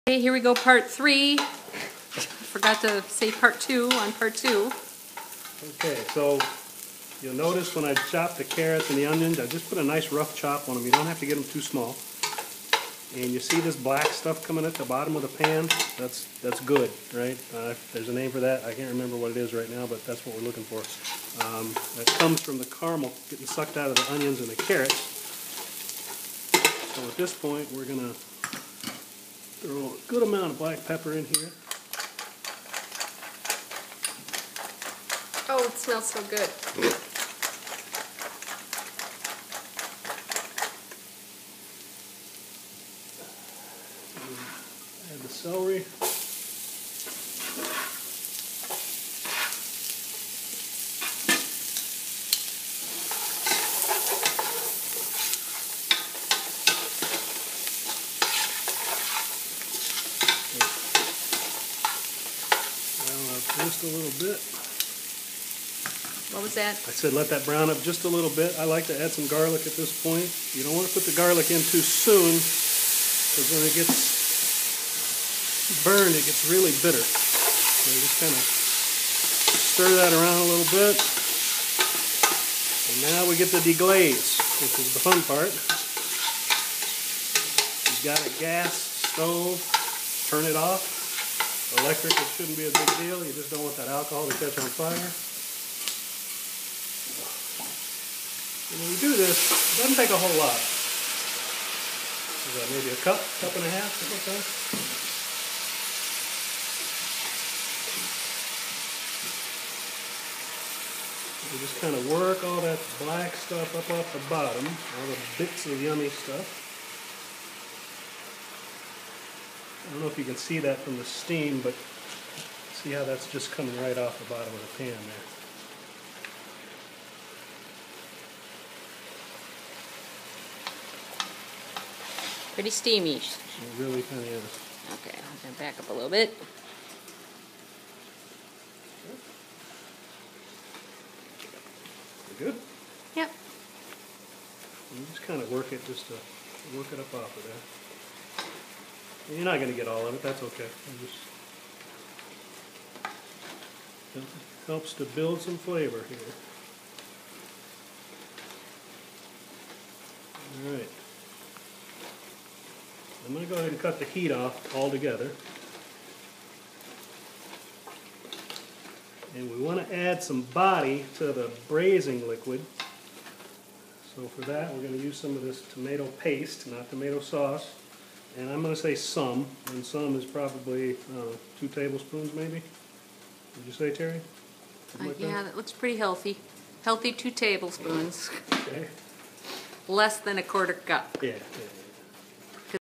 Okay, here we go, part 3. Forgot to say part 2 on part 2. Okay, so you'll notice when I chop the carrots and the onions, I just put a nice rough chop on them. You don't have to get them too small. And you see this black stuff coming at the bottom of the pan? That's good, right? There's a name for that. I can't remember what it is right now, but that's what we're looking for. That comes from the caramel getting sucked out of the onions and the carrots. So at this point, we're going to throw a good amount of black pepper in here. Oh, it smells so good. Add the celery. Just a little bit. What was that? I said let that brown up just a little bit. I like to add some garlic at this point. You don't want to put the garlic in too soon, because when it gets burned, it gets really bitter. So you just kind of stir that around a little bit. And now we get to deglaze, which is the fun part. You've got a gas stove, turn it off. Electric, it shouldn't be a big deal. You just don't want that alcohol to catch on fire. And when you do this, it doesn't take a whole lot. Is that maybe a cup and a half, something like that? You just kind of work all that black stuff up off the bottom, all the bits of yummy stuff. I don't know if you can see that from the steam, but see how that's just coming right off the bottom of the pan there. Pretty steamy. It really kind of is. Okay, I'm going to back up a little bit. You good? Yep. You just kind of work it just to work it up off of there. You're not going to get all of it, that's okay. It helps to build some flavor here. Alright. I'm going to go ahead and cut the heat off altogether. And we want to add some body to the braising liquid. So for that we're going to use some of this tomato paste, not tomato sauce. And I'm going to say some, and some is probably 2 tablespoons maybe. Would you say, Terry? Like Yeah, that looks pretty healthy. Healthy 2 tablespoons. Okay. Less than a 1/4 cup. Yeah.